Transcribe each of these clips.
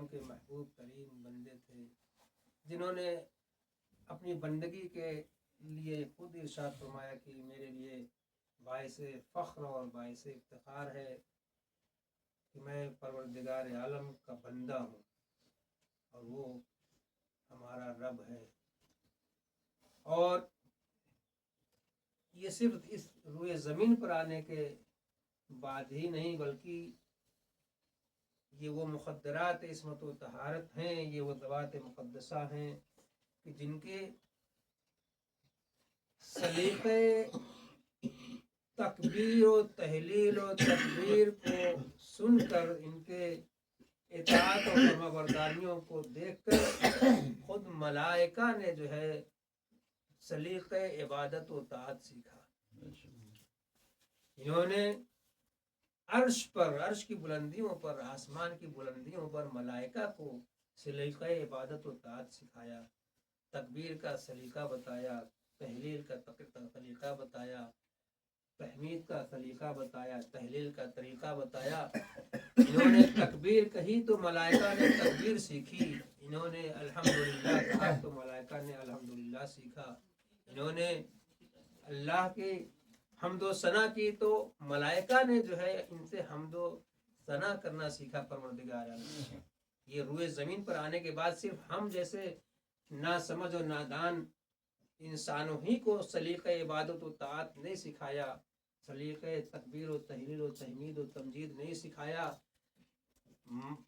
عالم کے محبوب ترین بندے تھے، جنہوں نے اپنی بندگی کے لیے خود ارشاد فرمایا کہ میرے لیے باعث فخر اور باعث افتخار ہے کہ میں پروردگار عالم کا بندہ ہوں اور وہ ہمارا رب ہے۔ اور یہ صرف اس روئے زمین پر آنے کے بعد ہی نہیں، بلکہ یہ وہ مقدرات عصمت و طہارت ہیں، یہ وہ ذوات مقدسہ ہیں کہ جن کے سلیقے تکبیر و تحلیل و تکبیر کو سن کر، ان کے اطاعت و فرما برداریوں کو دیکھ کر خود ملائکہ نے جو ہے سلیقے عبادت و طاعت سیکھا۔ انہوں نے عرش پر، عرش کی بلندیوں پر، آسمان کی بلندیوں پر ملائکہ کو سلیقہ عبادت و طاعت سکھایا، تکبیر کا سلیقہ بتایا، تحلیل کا طریقہ بتایا، تحمید کا طریقہ بتایا، تحلیل کا طریقہ بتایا۔ انہوں نے تکبیر کہی تو ملائکہ نے تکبیر سیکھی، انہوں نے الحمدللہ کہا تو ملائکہ نے الحمدللہ سیکھا، انہوں نے اللہ کی حمد و ثنا کی تو ملائکہ نے جو ہے ان سے حمد و ثنا کرنا سیکھا پروردگار عالم۔ یہ روئے زمین پر آنے کے بعد صرف ہم جیسے ناسمجھ اور نادان انسانوں ہی کو سلیقہ عبادت و طاعت نہیں سکھایا، سلیقہ تکبیر و تحلیل و تحمید و تمجید نہیں سکھایا،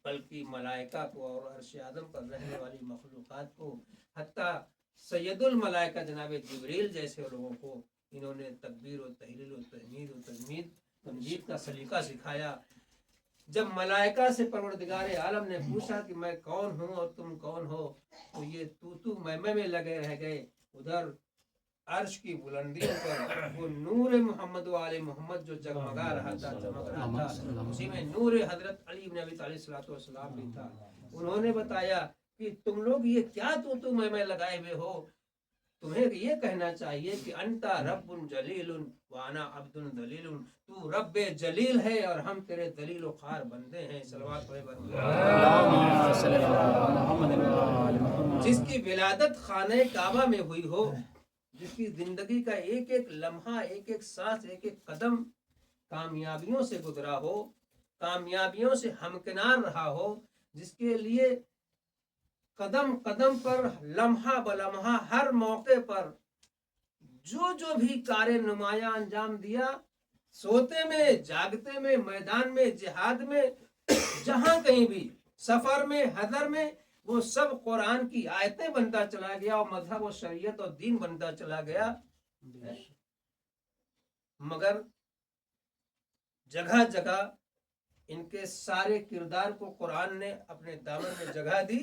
بلکہ ملائکہ کو اور عرش اعظم پر رہنے والی مخلوقات کو، حتیٰ سید الملائکہ جناب جبریل جیسے لوگوں کو انہوں نے تکبیر و تحلیل و تحمید و تمجید کا سلیقہ سکھایا۔ جب ملائکہ سے پروردگار عالم نے پوچھا کہ میں کون ہوں اور تم کون ہو، تو یہ تو میں لگے رہ گئے۔ ادھر عرش کی بلندیوں پر وہ نور محمد و آل محمد جو جگمگا رہا تھا، چمک رہا تھا، اسی میں نور حضرت علی بن ابی طالب صلی اللہ علیہ وسلم بھی تھا۔ انہوں نے بتایا کہ تم لوگ یہ کیا تو میں لگائے ہوئے ہو، تمہیں یہ کہنا چاہیے کہ انت رب جلیل وانا عبد ذلیل، تو رب جلیل ہے اور ہم تیرے ذلیل و خوار بندے ہیں۔ صلوات جس کی ولادت خانہ کعبہ میں ہوئی ہو، جس کی زندگی کا ایک ایک لمحہ، ایک ایک سانس، ایک ایک قدم کامیابیوں سے گزرا ہو، کامیابیوں سے ہمکنار رہا ہو، جس کے لیے قدم قدم پر، لمحہ بلمحہ، ہر موقع پر جو بھی کار نمایاں انجام دیا، سوتے میں، جاگتے میں، میدان میں، جہاد میں، جہاں کہیں بھی، سفر میں، حضر میں، وہ سب قرآن کی آیتیں بنتا چلا گیا اور مذہب و شریعت اور دین بنتا چلا گیا۔ مگر جگہ جگہ ان کے سارے کردار کو قرآن نے اپنے دامن میں جگہ دی۔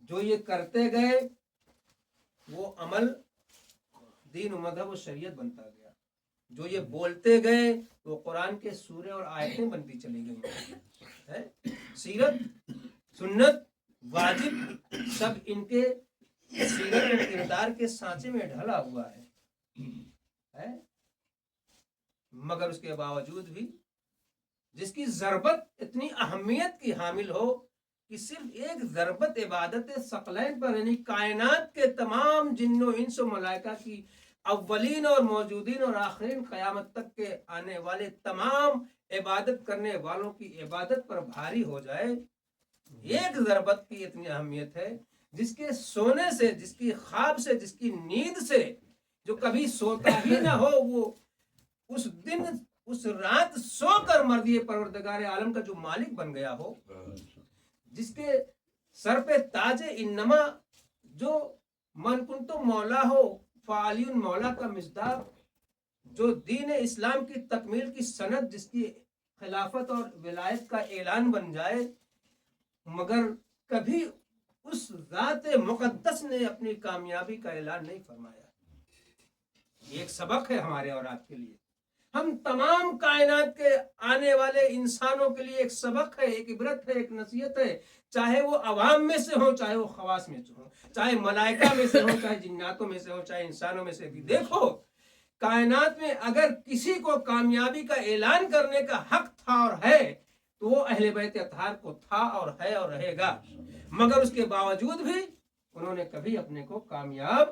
جو یہ کرتے گئے وہ عمل دین و مذہب و شریعت بنتا گیا، جو یہ بولتے گئے وہ قرآن کے سورے اور آیتیں بنتی چلی گئی۔ سیرت، سنت، واجب سب ان کے سیرت و کردار کے سانچے میں ڈھلا ہوا ہے۔ مگر اس کے باوجود بھی جس کی ضربت اتنی اہمیت کی حامل ہو کہ صرف ایک ضربت عبادت ثقلین پر، یعنی کائنات کے تمام جن و انس و ملائکہ کی اولین اور موجودین اور آخرین، قیامت تک کے آنے والے تمام عبادت کرنے والوں کی عبادت پر بھاری ہو جائے، ایک ضربت کی اتنی اہمیت ہے، جس کے سونے سے، جس کی خواب سے، جس کی نیند سے، جو کبھی سوتا ہی نہ ہو، وہ اس دن، اس رات سو کر مرضی پروردگار عالم کا جو مالک بن گیا ہو، جس کے سر پہ تاج انما، جو من کنتو مولا ہو فعلی مولا کا مصداق، جو دین اسلام کی تکمیل کی سند، جس کی خلافت اور ولایت کا اعلان بن جائے، مگر کبھی اس ذات مقدس نے اپنی کامیابی کا اعلان نہیں فرمایا۔ یہ ایک سبق ہے ہمارے اور آپ کے لیے، ہم تمام کائنات کے آنے والے انسانوں کے لیے ایک سبق ہے، ایک عبرت ہے، ایک نصیحت ہے، چاہے وہ عوام میں سے ہوں، چاہے وہ خواص میں سے ہوں، چاہے ملائکہ میں سے ہوں، چاہے جناتوں میں سے ہوں، چاہے انسانوں میں سے بھی۔ دیکھو کائنات میں اگر کسی کو کامیابی کا اعلان کرنے کا حق تھا اور ہے تو وہ اہل بیت اطہار کو تھا اور ہے اور رہے گا، مگر اس کے باوجود بھی انہوں نے کبھی اپنے کو کامیاب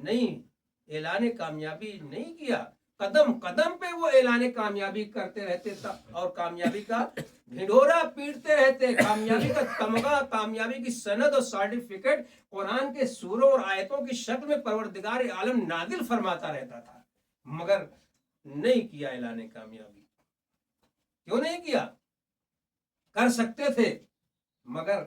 نہیں، اعلان کامیابی نہیں کیا۔ قدم قدم پہ وہ اعلان کامیابی کرتے رہتے تھا اور کامیابی کا ڈھنڈورا پیٹتے رہتے، کامیابی کا تمغہ، کامیابی کی سند اور سرٹیفکیٹ قرآن کے سوروں اور آیتوں کی شکل میں پروردگار عالم نازل فرماتا رہتا تھا، مگر نہیں کیا اعلان کامیابی۔ کیوں نہیں کیا؟ کر سکتے تھے، مگر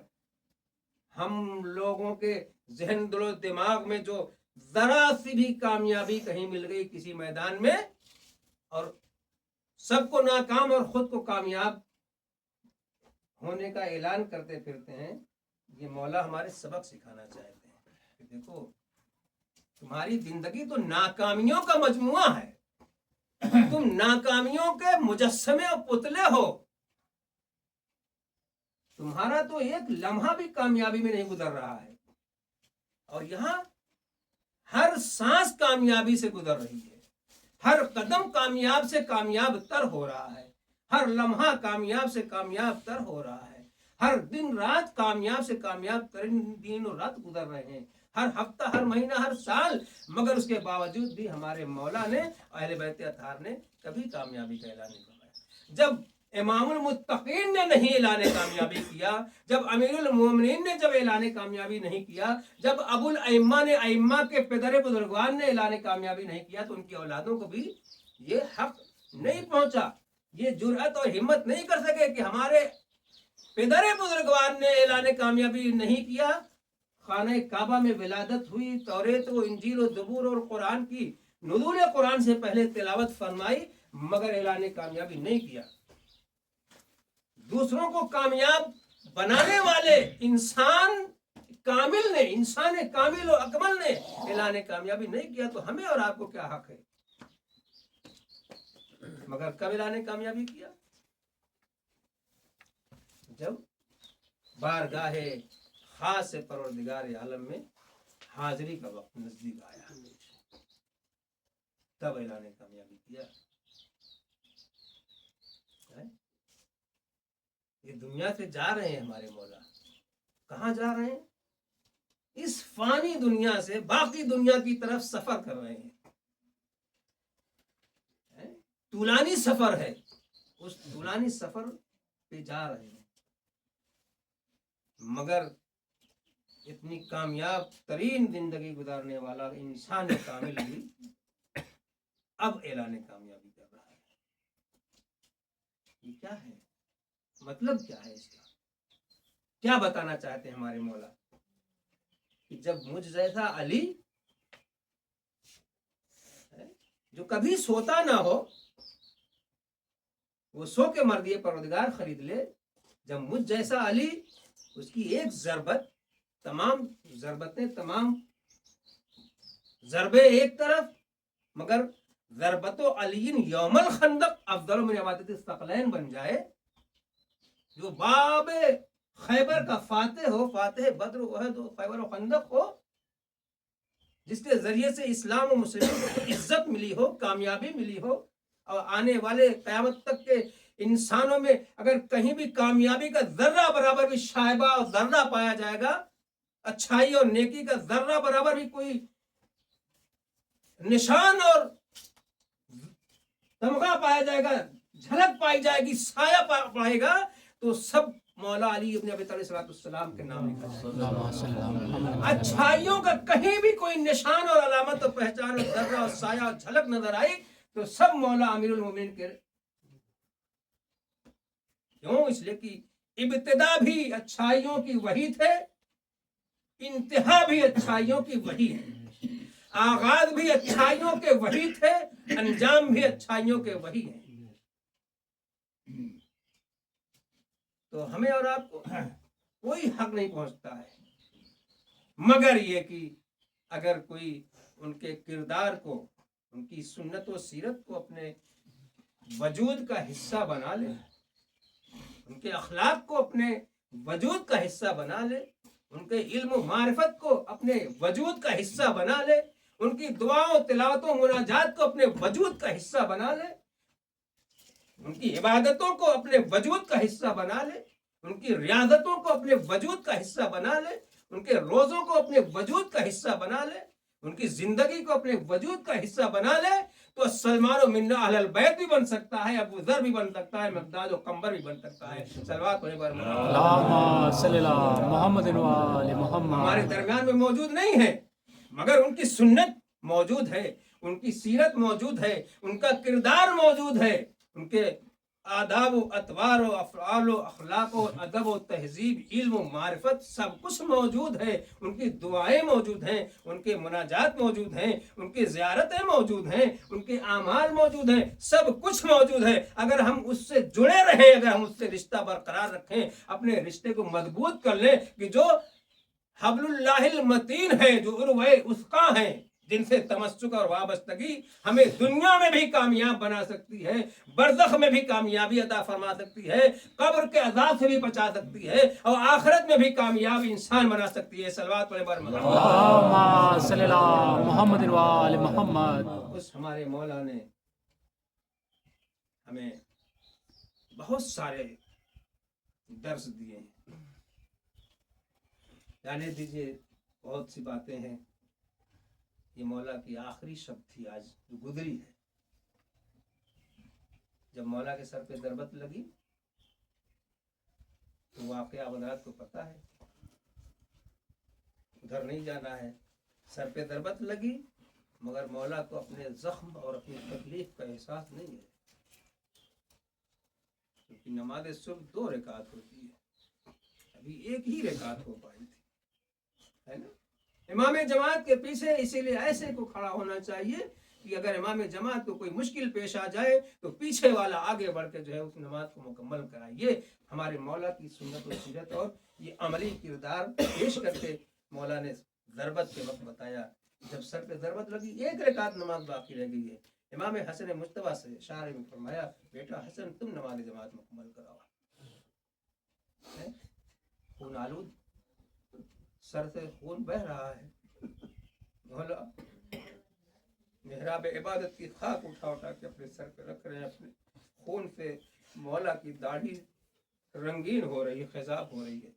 ہم لوگوں کے ذہن دل و دماغ میں جو ذرا سی بھی کامیابی کہیں مل گئی کسی میدان میں اور سب کو ناکام اور خود کو کامیاب ہونے کا اعلان کرتے پھرتے ہیں، یہ مولا ہمارے سبق سکھانا چاہتے ہیں کہ دیکھو تمہاری زندگی تو ناکامیوں کا مجموعہ ہے، تم ناکامیوں کے مجسمے اور پتلے ہو، تمہارا تو ایک لمحہ بھی کامیابی میں نہیں گزر رہا ہے، اور یہاں ہر سانس کامیابی سے گزر رہی ہے، ہر قدم کامیاب سے کامیاب تر ہو رہا ہے، ہر لمحہ کامیاب سے کامیاب تر ہو رہا ہے، ہر دن رات کامیاب سے کامیاب ترین دن اور رات گزر رہے ہیں، ہر ہفتہ، ہر مہینہ، ہر سال، مگر اس کے باوجود بھی ہمارے مولا نے، اہل بیت اطہار نے کبھی کامیابی کا اعلان نہیں کروایا۔ جب امام المتقین نے نہیں اعلان کامیابی کیا، جب امیر المومنین نے جب اعلان کامیابی نہیں کیا، جب ابو الائمہ نے ائمہ کے پدر بزرگان نے اعلان کامیابی نہیں کیا، تو ان کی اولادوں کو بھی یہ حق نہیں پہنچا، یہ جرأت اور ہمت نہیں کر سکے کہ ہمارے پدر بزرگان نے اعلان کامیابی نہیں کیا، خانہ کعبہ میں ولادت ہوئی، توریت و انجیل و زبور اور قرآن کی نزول قرآن سے پہلے تلاوت فرمائی، مگر اعلان کامیابی نہیں کیا۔ دوسروں کو کامیاب بنانے والے انسان کامل نے، انسان کامل و اکمل نے اعلان کامیابی نہیں کیا، تو ہمیں اور آپ کو کیا حق ہے؟ مگر کب اعلان کامیابی کیا؟ جب بارگاہ خاص پروردگار عالم میں حاضری کا وقت نزدیک آیا، تب اعلان کامیابی کیا۔ یہ دنیا سے جا رہے ہیں ہمارے مولا، کہاں جا رہے ہیں؟ اس فانی دنیا سے باقی دنیا کی طرف سفر کر رہے ہیں، طولانی سفر ہے، اس طولانی سفر پہ جا رہے ہیں، مگر اتنی کامیاب ترین زندگی گزارنے والا انسان کامل بھی اب اعلان کامیابی کر رہا ہے۔ یہ کیا ہے؟ مطلب کیا ہے اس کا؟ کیا بتانا چاہتے ہیں ہمارے مولا؟ کہ جب مجھ جیسا علی جو کبھی سوتا نہ ہو، وہ سو کے مر دیے پروردگار خرید لے، جب مجھ جیسا علی، اس کی ایک ضربت، تمام ضربتیں، تمام ضربے ایک طرف، مگر ضربت و علی یوم الخندق افضل من عبادت الثقلین بن جائے، جو باب خیبر کا فاتح ہو، فاتح بدر و احد و خیبر و خندق ہو، جس کے ذریعے سے اسلام و مسلموں کو عزت ملی ہو، کامیابی ملی ہو، اور آنے والے قیامت تک کے انسانوں میں اگر کہیں بھی کامیابی کا ذرہ برابر بھی شائبہ اور ذرہ پایا جائے گا، اچھائی اور نیکی کا ذرہ برابر بھی کوئی نشان اور تمغہ پایا جائے گا، جھلک پائی جائے گی، سایہ پائے گا، تو سب مولا علی ابن ابی طالب صلی السلام کے نام لکھا جائے گا۔ اچھائیوں کا کہیں بھی کوئی نشان اور علامت اور پہچان اور ذرہ اور سایہ اور جھلک نظر آئی تو سب مولا امیر المومنین کے، کیوں؟ اس لیے کہ ابتدا بھی اچھائیوں کی وہی تھے، انتہا بھی اچھائیوں کی وہی ہے، آغاز بھی اچھائیوں کے وہی تھے، انجام بھی اچھائیوں کے وہی ہیں۔ تو ہمیں اور آپ کو کوئی حق نہیں پہنچتا ہے، مگر یہ کہ اگر کوئی ان کے کردار کو، ان کی سنت و سیرت کو اپنے وجود کا حصہ بنا لے، ان کے اخلاق کو اپنے وجود کا حصہ بنا لے، ان کے علم و معرفت کو اپنے وجود کا حصہ بنا لے، ان کی دعاؤں، تلاوتوں، مناجات کو اپنے وجود کا حصہ بنا لے، ان کی عبادتوں کو اپنے وجود کا حصہ بنا لے، ان کی ریاضتوں کو اپنے وجود کا حصہ بنا لے، ان کے روزوں کو اپنے وجود کا حصہ بنا لے، ان کی زندگی کو اپنے وجود کا حصہ بنا لے، تو سلمان و منا اہل البیت بھی بن سکتا ہے، ابو ذر بھی بن سکتا ہے، مقداد و قمبر بھی بن سکتا ہے. صلوات پڑھیں بار اللہم صلی اللہ محمد و آل محمد. ہمارے درمیان میں موجود نہیں ہے، مگر ان کی سنت موجود ہے، ان کی سیرت موجود ہے، ان کا کردار موجود ہے، ان کے آداب و اطوار و افعال و اخلاق و ادب و تہذیب، علم و معرفت سب کچھ موجود ہے، ان کی دعائیں موجود ہیں، ان کے مناجات موجود ہیں، ان کی زیارتیں موجود ہیں، ان کے اعمال موجود ہیں، سب کچھ موجود ہے. اگر ہم اس سے جڑے رہیں، اگر ہم اس سے رشتہ برقرار رکھیں، اپنے رشتے کو مضبوط کر لیں کہ جو حبل اللہ المتین ہے، جو عروہ وثقی ہیں، جن سے تمسک اور وابستگی ہمیں دنیا میں بھی کامیاب بنا سکتی ہے، برزخ میں بھی کامیابی عطا فرما سکتی ہے، قبر کے عذاب سے بھی بچا سکتی ہے، اور آخرت میں بھی کامیاب انسان بنا سکتی ہے. صلوات پڑھیں بار مرحبا. اللہم صلی اللہ محمد و آل محمد. اس ہمارے مولا نے ہمیں بہت سارے درس دیے ہیں، جانے دیجیے بہت سی باتیں ہیں. یہ مولا کی آخری شب تھی آج جو گزری ہے. جب مولا کے سر پہ ضربت لگی تو واقعہ حضرات کو پتہ ہے، ادھر نہیں جانا ہے. سر پہ ضربت لگی مگر مولا کو اپنے زخم اور اپنی تکلیف کا احساس نہیں ہے، کیونکہ نماز صبح 2 رکعت ہوتی ہے، ابھی ایک ہی رکعت ہو پائی تھی، ہے نا. امام جماعت کے پیچھے اسی لیے ایسے کو کھڑا ہونا چاہیے کہ اگر امام جماعت کو کوئی مشکل پیش آ جائے تو پیچھے والا آگے بڑھ کے جو ہے اس نماز کو مکمل کرائے. یہ ہمارے مولا کی سنت و سیرت اور یہ عملی کردار پیش کر کے مولا نے ضربت کے وقت بتایا. جب سر پہ ضربت لگی 1 رکعت نماز باقی رہ گئی ہے، امام حسن مجتبیٰ سے اشارے میں فرمایا، بیٹا حسن تم نماز جماعت مکمل کراؤ. خون آلود، سر سے خون بہ رہا ہے. مولا محراب عبادت کی خاک اٹھا اٹھا کے اپنے سر پہ رکھ رہے ہیں، اپنے خون سے مولا کی داڑھی رنگین ہو رہی ہے، خضاب ہو رہی ہے.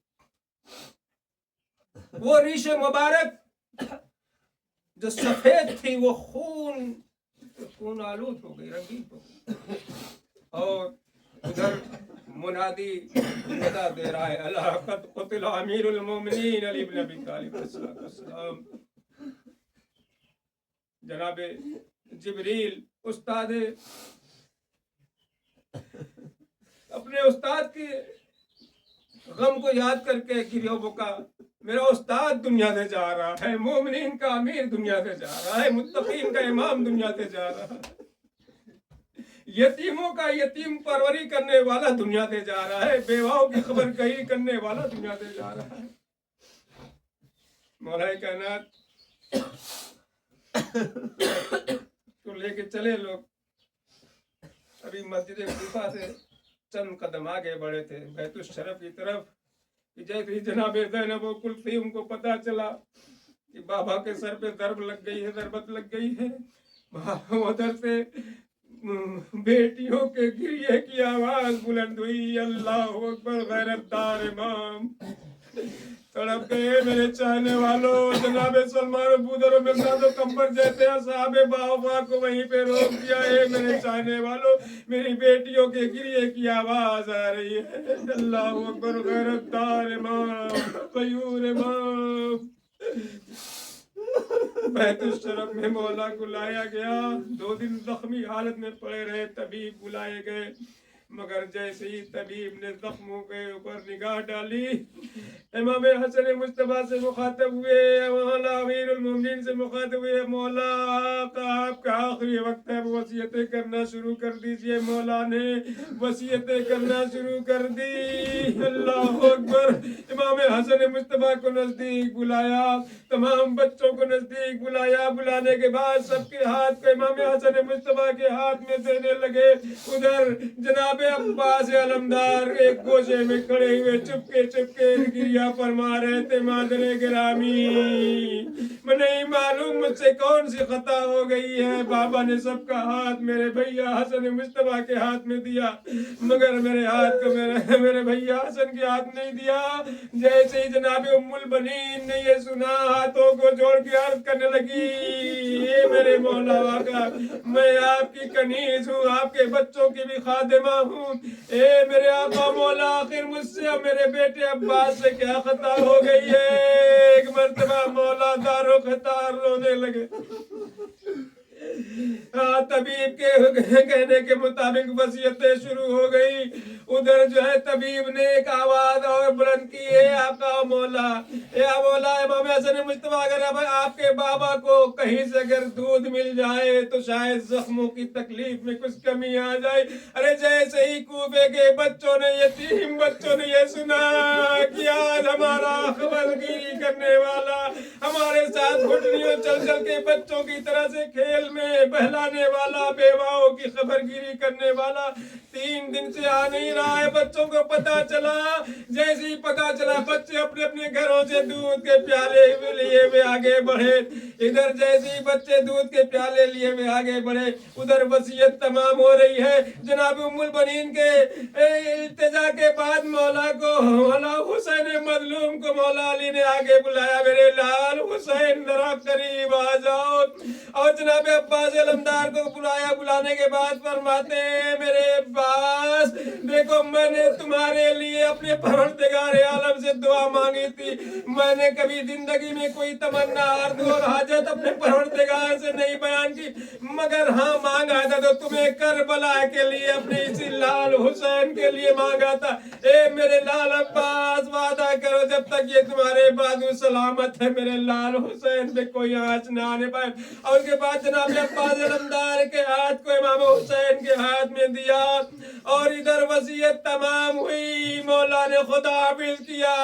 وہ ریش مبارک جو سفید تھی وہ خون آلود ہو گئی، رنگین ہو گئی. اور ادھر منادی ندا دے رہا ہے، اللہ قد قتل امیر المومنین علی بن ابی طالب السلام. جناب جبریل استاد اپنے استاد کے غم کو یاد کر کے گریو بکا، میرا استاد دنیا سے جا رہا ہے، مومنین کا امیر دنیا سے جا رہا ہے، متقین کا امام دنیا سے جا رہا ہے، یتیموں کا یتیم پروری کرنے والا دنیا سے جا رہا ہے، بیواؤں کی خبر کہی کرنے والا دنیا سے جا رہا ہے. مولا کائنات تو لے کے چلے لوگ. ابھی مسجد کوفہ سے چند قدم آگے بڑھے تھے بیت الشرف کی طرف کہ جیسے ہی جناب زینب و کلثوم کو پتا چلا کہ بابا کے سر پہ ضرب لگ گئی ہے، ضربت لگ گئی ہے، ادھر سے بیٹیوں کے گریے کی آواز بلند ہوئی، اللہ اکبر غیرت دار امام. تڑپ گئے میرے چاہنے والوں. جناب سلمان ابودر و مقداد و قمبر جیسے اصحاب باوفا کو وہیں پہ روک دیا ہے. میرے چاہنے والوں میری بیٹیوں کے گریے کی آواز آ رہی ہے. اللہ اکبر غیرت دار امام، غیور امام. بیت الشرف میں مولا کو لایا گیا. 2 دن زخمی حالت میں پڑے رہے. طبیب بلائے گئے مگر جیسے ہی طبیب نے زخموں کے اوپر نگاہ ڈالی، امام حسن مجتبیٰ سے مخاطب ہوئے، مولا امیر المومنین سے مخاطب ہوئے، مولا آپ کا آخری وقت ہے، وصیتیں کرنا شروع کر دیجئے. مولا نے وصیتیں کرنا شروع کر دی. اللہ اکبر. امام حسن مصطفیٰ کو نزدیک بلایا, تمام بچوں کو نزدیک بلایا. بلانے کے بعد سب کے ہاتھ کو امام حسن مصطفیٰ کے ہاتھ میں دینے لگے. ادھر جناب عباس علمدار ایک گوشے میں کھڑے ہوئے چپکے چپکے گریہ فرما رہے تھے. مادر گرامی, میں نہیں معلوم مجھ سے کون سی خطا ہو گئی ہے. بابا نے سب کا ہاتھ میرے بھیا حسن مصطفیٰ کے ہاتھ میں دیا, مگر میرے ہاتھ کو میرے بھیا حسن کے ہاتھ نہیں دیا. جیسے ہی جناب ام البنین نے یہ سنا, ہاتھوں کو جوڑ کے عرض کرنے لگی, اے میرے مولا آقا, میں آپ کی کنیز ہوں, آپ کے بچوں کی بھی خادمہ ہوں. اے میرے آقا مولا, آخر مجھ سے اور میرے بیٹے عباس سے کیا خطا ہو گئی ہے. ایک مرتبہ مولا دارو خطار رونے لگے. طبیب کے کہنے کے مطابق وصیتیں شروع ہو گئی. ادھر جو ہے طبیب نے ایک آواز اور بلند کی, ہے آقا مولا, اے مولا امام حسن مصطفیٰ, اگر اب آپ کے بابا کو کہیں سے اگر دودھ مل جائے تو شاید زخموں کی تکلیف میں کچھ کمی آ جائے. ارے جیسے ہی کوفے کے بچوں نے, یتیم بچوں نے یہ سنا کہ آج ہمارا خبرگیری کرنے والا ہمارے ساتھ گھٹنیوں چل چل کے بچوں کی طرح سے کھیل میں بہلانے والا, بیواؤں کی خبرگیری کرنے والا 3 دن سے آ نہیں رہا ہے. بچوں کو پتا چلا, جیسے ہی پتا چلا بچے اپنے اپنے گھروں سے دودھ کے پیالے لیے ہوئے آگے بڑھے. ادھر جیسے ہی بچے دودھ کے پیالے لیے ہوئے آگے بڑھے, ادھر وصیت تمام ہو رہی ہے. جناب ام البنین کے التجا کے بعد مولا حسین مظلوم کو مولا علی نے آگے بلایا, میرے لال حسین ذرا قریب آ جاؤ. اور جناب عباس علمدار کو بلایا. بلانے کے بعد فرماتے ہیں, میرے عباس دیکھو, میں نے تمہارے لیے اپنے پروردگار عالم سے دعا مانگی تھی. میں نے کبھی زندگی میں کوئی تمنا, آرزو اور حاجت اپنے پروردگار سے نہیں بیان کی, مگر ہاں مانگا تھا تو تمہیں کربلا کے لیے, اپنے اسی لال حسین کے لیے مانگا تھا. اے میرے لال عباس, وعدہ کرو جب تک یہ تمہارے بازو سلامت ہے میرے لال حسین پہ کوئی آنچ نہ آنے پائے. اور اس کے بعد جناب عباس علمدار کے ہاتھ کو امام حسین کے ہاتھ میں دیا, اور ادھر وصیت تمام ہوئی. مولا نے خدا حافظ کیا.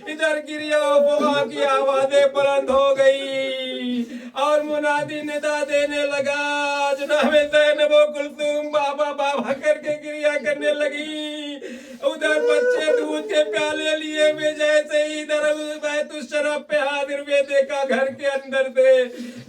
ادھر گریہ و فغاں کی آوازیں بلند ہو گئی اور منادی ندا دینے لگا. جناب زینب و کلثوم بابا بابا کر کے گریہ کرنے لگی. ادھر بچے دودھ کے پیالے لیے ہوئے, جیسے ہی ادھر بیت الشرف پہ حاضر ہوئے, دیکھا گھر کے اندر سے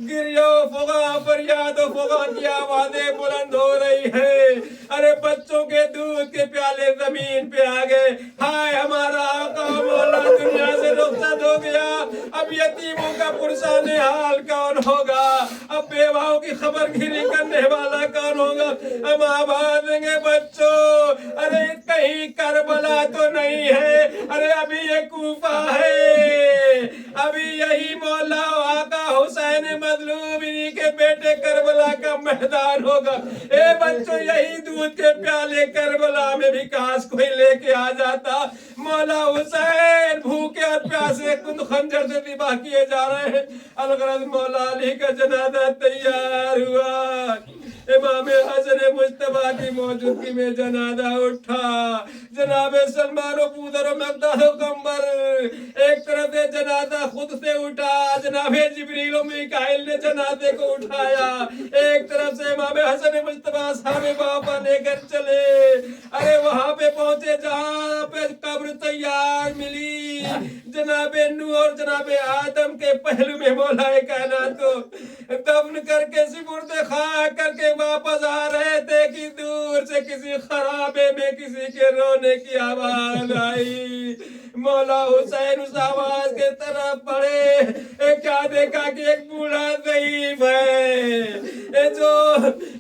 گریہ و فغاں, فریاد و فغاں کی آوازیں بلند ہو رہی ہے. ارے بچوں کے دودھ کے پیالے زمین پہ آ گئے. ہائے ہمارا آقا مولا دنیا سے رخصت ہو گیا. اب یتیموں کا پرسان حال کون ہوگا, اب بیواؤں کی خبر گیری کرنے والا کون ہوگا. ہم آواز دیں گے بچوں, ارے کہیں کربلا تو نہیں ہے, ارے ابھی یہ کوفہ ہے, ابھی یہی مولا آقا حسین مظلوم انہی کے بیٹے کربلا کا میدان ہوگا. اے بچوں, یہی دودھ کے پیالے کربلا میں بھی کاش کوئی لے کے آ جاتا. مولا حسین بھوکے اور پیاسے خنجر سے ذبح کیے جا رہے ہیں. الغرض مولا علی کا جنازہ تیار ہوا. امام حسن مصطفیٰ کی موجودگی میں جنازہ اٹھا. جناب سلمان و پودر و مقداد و قمبر ایک طرف سے جنازہ خود سے اٹھا. جناب جبریل و میکائیل نے جنازے کو اٹھایا. ایک طرف سے امام حسن مصطفیٰ صاحب بابا لے کر چلے. ارے وہاں پہ پہنچے جہاں پہ قبر تیار ملی. جناب نوح اور جناب آدم کے پہلو میں مولا کائنات کو دفن کر کے سپرد خاک کر کے واپس آ رہے تھے کہ دور سے کسی خرابے میں کسی کے رونے کی آواز آئی. مولا حسین اس آواز کے طرف بڑھے. کیا دیکھا کہ ایک بوڑھا ضعیف ہے جو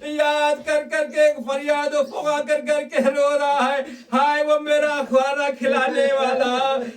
یاد کر کر کے فریاد و فغاں کر کر کے رو رہا ہے. ہائے وہ میرا کھانا کھلانے والا,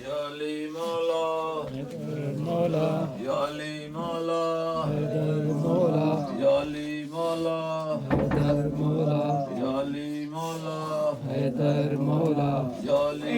Ya Ali Mawla, Mawla, Ya Ali Mawla, Mawla, Ya Ali Mawla, Mawla, Ya Ali Mawla, Haydar Mawla. Ya Ali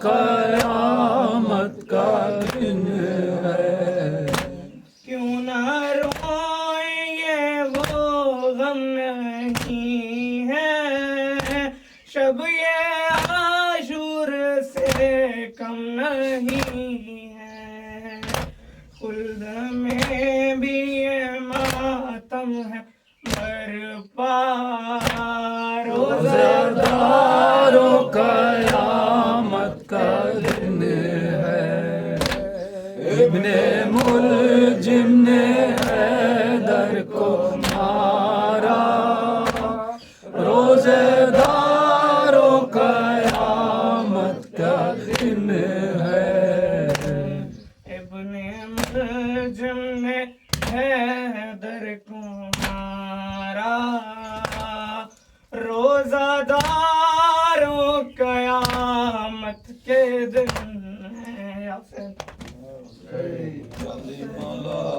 قیامت کا دن ہے کیوں نہ روئیں یہ وہ غم نہیں ہے شب یہ عاشور سے کم نہیں ہے خلد میں بھی یہ ماتم ہے برپا روزہ دارو قیامت کا دن ہے ابن ملجم نے حیدر کو مارا روزے دارو قیامت کا دن ہے ابن ملجم نے حیدر کو مارا روزہ داروں قیامت کے دن ہے یا پھر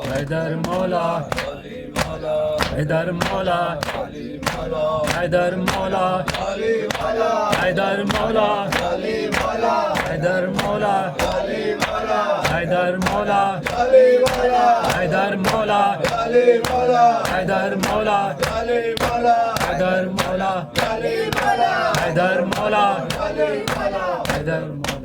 حیدر مولا حیدر مولا حیدر مولا حیدر مولا حیدر مولا حیدر مولا حیدر مولا حیدر مولا حیدر مولا حیدر مولا حیدر مولا